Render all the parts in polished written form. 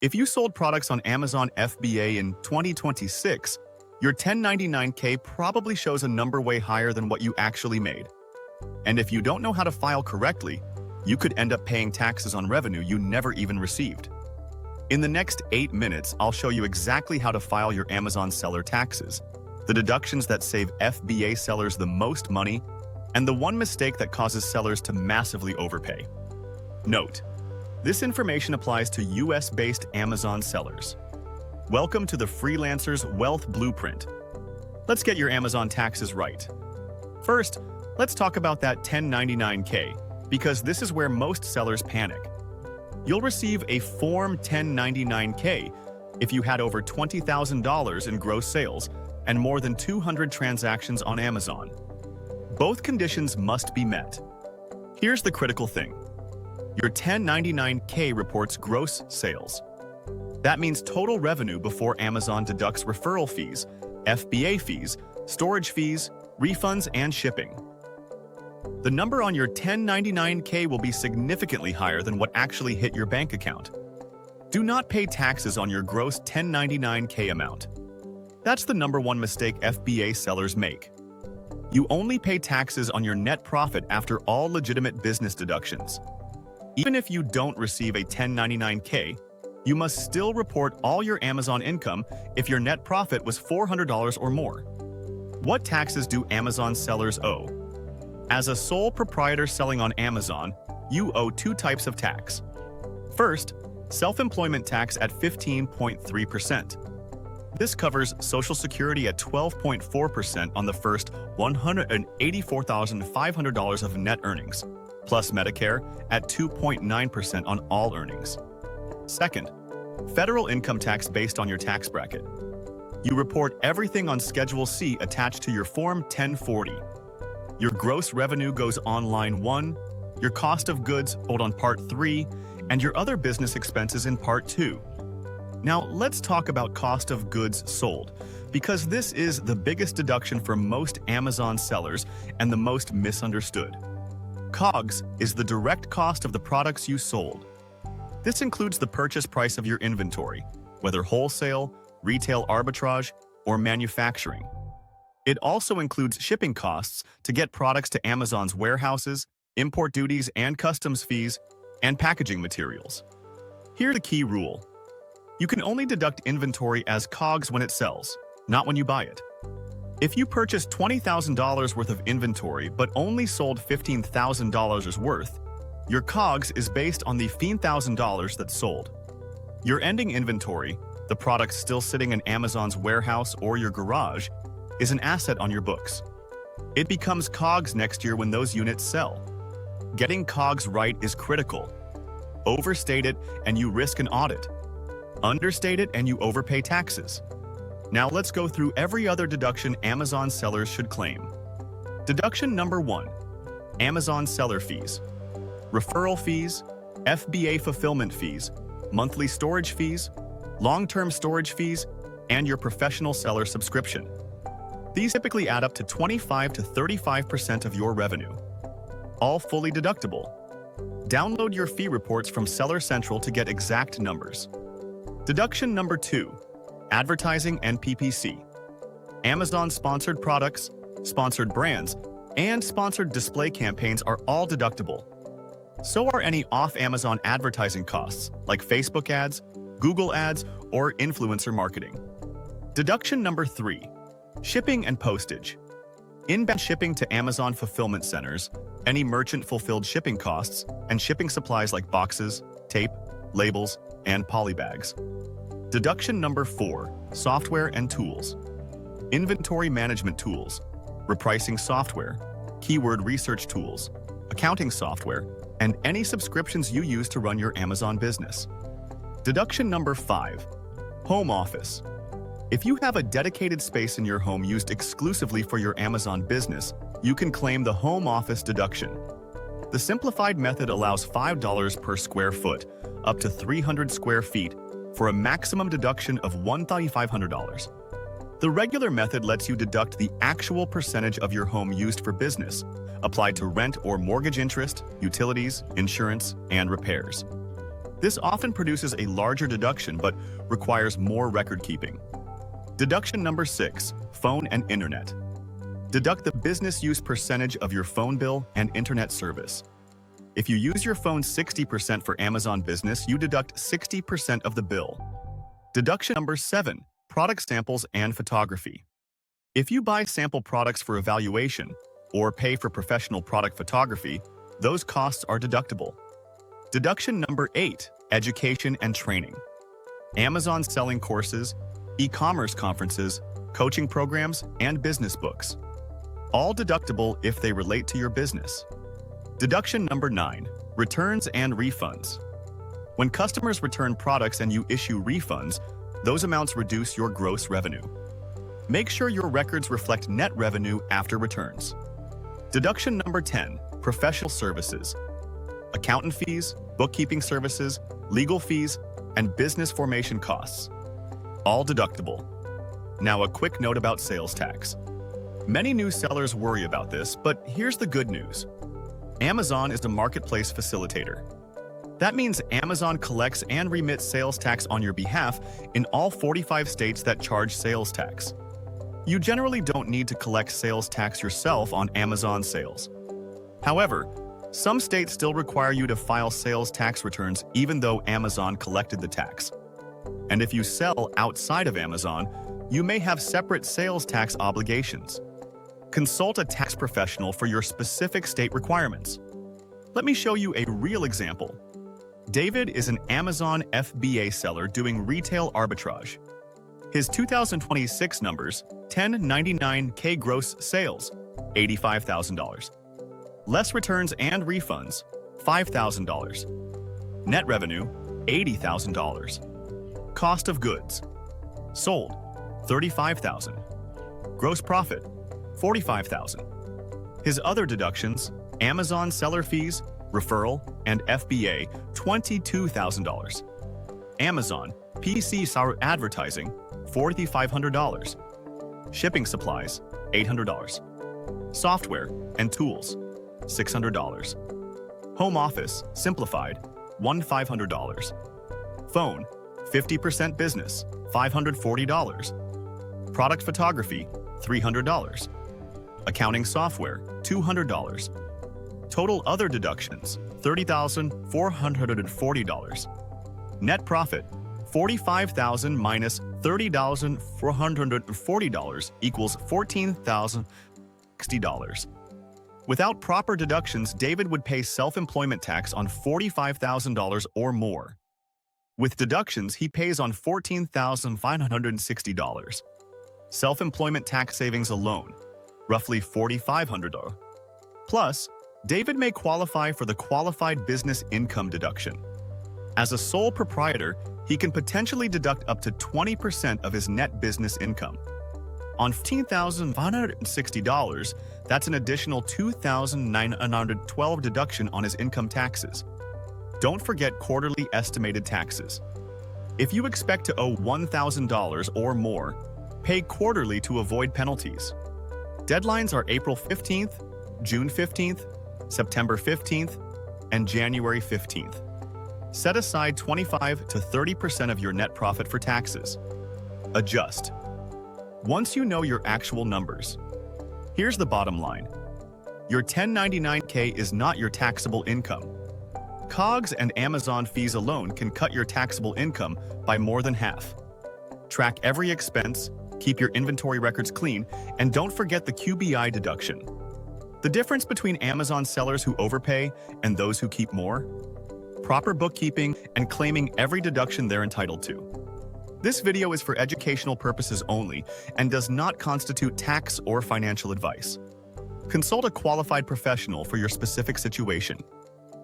If you sold products on Amazon FBA in 2026, your 1099K probably shows a number way higher than what you actually made. And if you don't know how to file correctly, you could end up paying taxes on revenue you never even received. In the next 8 minutes, I'll show you exactly how to file your Amazon seller taxes, the deductions that save FBA sellers the most money, and the one mistake that causes sellers to massively overpay. Note: this information applies to US-based Amazon sellers. Welcome to the Freelancer's Wealth Blueprint. Let's get your Amazon taxes right. First, let's talk about that 1099K, because this is where most sellers panic. You'll receive a Form 1099K if you had over $20,000 in gross sales and more than 200 transactions on Amazon. Both conditions must be met. Here's the critical thing. Your 1099K reports gross sales. That means total revenue before Amazon deducts referral fees, FBA fees, storage fees, refunds, and shipping. The number on your 1099K will be significantly higher than what actually hit your bank account. Do not pay taxes on your gross 1099K amount. That's the number one mistake FBA sellers make. You only pay taxes on your net profit after all legitimate business deductions. Even if you don't receive a 1099K, you must still report all your Amazon income if your net profit was $400 or more. What taxes do Amazon sellers owe? As a sole proprietor selling on Amazon, you owe two types of tax. First, self-employment tax at 15.3%. This covers Social Security at 12.4% on the first $184,500 of net earnings, plus Medicare at 2.9% on all earnings. Second, federal income tax based on your tax bracket. You report everything on Schedule C attached to your Form 1040. Your gross revenue goes on line 1, your cost of goods owed on Part 3, and your other business expenses in Part 2. Now, let's talk about cost of goods sold, because this is the biggest deduction for most Amazon sellers and the most misunderstood. COGS is the direct cost of the products you sold. This includes the purchase price of your inventory, whether wholesale, retail arbitrage, or manufacturing. It also includes shipping costs to get products to Amazon's warehouses, import duties and customs fees, and packaging materials. Here's the key rule. You can only deduct inventory as COGS when it sells, not when you buy it. If you purchased $20,000 worth of inventory but only sold $15,000 worth, your COGS is based on the $15,000 that sold. Your ending inventory, the product still sitting in Amazon's warehouse or your garage, is an asset on your books. It becomes COGS next year when those units sell. Getting COGS right is critical. Overstate it and you risk an audit. Understate it and you overpay taxes. Now let's go through every other deduction Amazon sellers should claim. Deduction number 1, Amazon seller fees. Referral fees, FBA fulfillment fees, monthly storage fees, long-term storage fees, and your professional seller subscription. These typically add up to 25 to 35% of your revenue. All fully deductible. Download your fee reports from Seller Central to get exact numbers. Deduction number 2, advertising and PPC. Amazon sponsored products, sponsored brands, and sponsored display campaigns are all deductible. So are any off-Amazon advertising costs, like Facebook ads, Google ads, or influencer marketing. Deduction number 3, shipping and postage. Inbound shipping to Amazon fulfillment centers, any merchant-fulfilled shipping costs, and shipping supplies like boxes, tape, labels, and polybags. Deduction number 4, software and tools. Inventory management tools, repricing software, keyword research tools, accounting software, and any subscriptions you use to run your Amazon business. Deduction number 5, home office. If you have a dedicated space in your home used exclusively for your Amazon business, you can claim the home office deduction. The simplified method allows $5 per square foot, up to 300 square feet, for a maximum deduction of $1,500. The regular method lets you deduct the actual percentage of your home used for business, applied to rent or mortgage interest, utilities, insurance, and repairs. This often produces a larger deduction but requires more record keeping. Deduction number 6, phone and internet. Deduct the business use percentage of your phone bill and internet service. If you use your phone 60% for Amazon Business, you deduct 60% of the bill. Deduction number 7, product samples and photography. If you buy sample products for evaluation or pay for professional product photography, those costs are deductible. Deduction number 8, education and training. Amazon selling courses, e-commerce conferences, coaching programs, and business books. All deductible if they relate to your business. Deduction number 9, returns and refunds. When customers return products and you issue refunds, those amounts reduce your gross revenue. Make sure your records reflect net revenue after returns. Deduction number 10, professional services. Accountant fees, bookkeeping services, legal fees, and business formation costs. All deductible. Now a quick note about sales tax. Many new sellers worry about this, but here's the good news. Amazon is the marketplace facilitator. That means Amazon collects and remits sales tax on your behalf in all 45 states that charge sales tax. You generally don't need to collect sales tax yourself on Amazon sales. However, some states still require you to file sales tax returns even though Amazon collected the tax. And if you sell outside of Amazon, you may have separate sales tax obligations. Consult a tax professional for your specific state requirements. Let me show you a real example. David is an Amazon FBA seller doing retail arbitrage. His 2026 numbers, 1099K gross sales, $85,000. Less returns and refunds, $5,000. Net revenue, $80,000. Cost of goods, sold, $35,000. Gross profit, $45,000. His other deductions, Amazon seller fees, referral, and FBA, $22,000. Amazon PC advertising, $4,500. Shipping supplies, $800. Software and tools, $600. Home office simplified, $1,500. Phone, 50% business, $540. Product photography, $300. Accounting software, $200. Total other deductions, $30,440. Net profit, $45,000 minus $30,440 equals $14,060. Without proper deductions, David would pay self-employment tax on $45,000 or more. With deductions, he pays on $14,560. Self-employment tax savings alone, roughly $4,500. Plus, David may qualify for the qualified business income deduction. As a sole proprietor, he can potentially deduct up to 20% of his net business income. On $15,560, that's an additional $2,912 deduction on his income taxes. Don't forget quarterly estimated taxes. If you expect to owe $1,000 or more, pay quarterly to avoid penalties. Deadlines are April 15th, June 15th, September 15th, and January 15th. Set aside 25 to 30% of your net profit for taxes. Adjust. Once you know your actual numbers, here's the bottom line. Your 1099K is not your taxable income. COGS and Amazon fees alone can cut your taxable income by more than half. Track every expense, keep your inventory records clean, and don't forget the QBI deduction. The difference between Amazon sellers who overpay and those who keep more? Proper bookkeeping and claiming every deduction they're entitled to. This video is for educational purposes only and does not constitute tax or financial advice. Consult a qualified professional for your specific situation.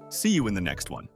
See you in the next one.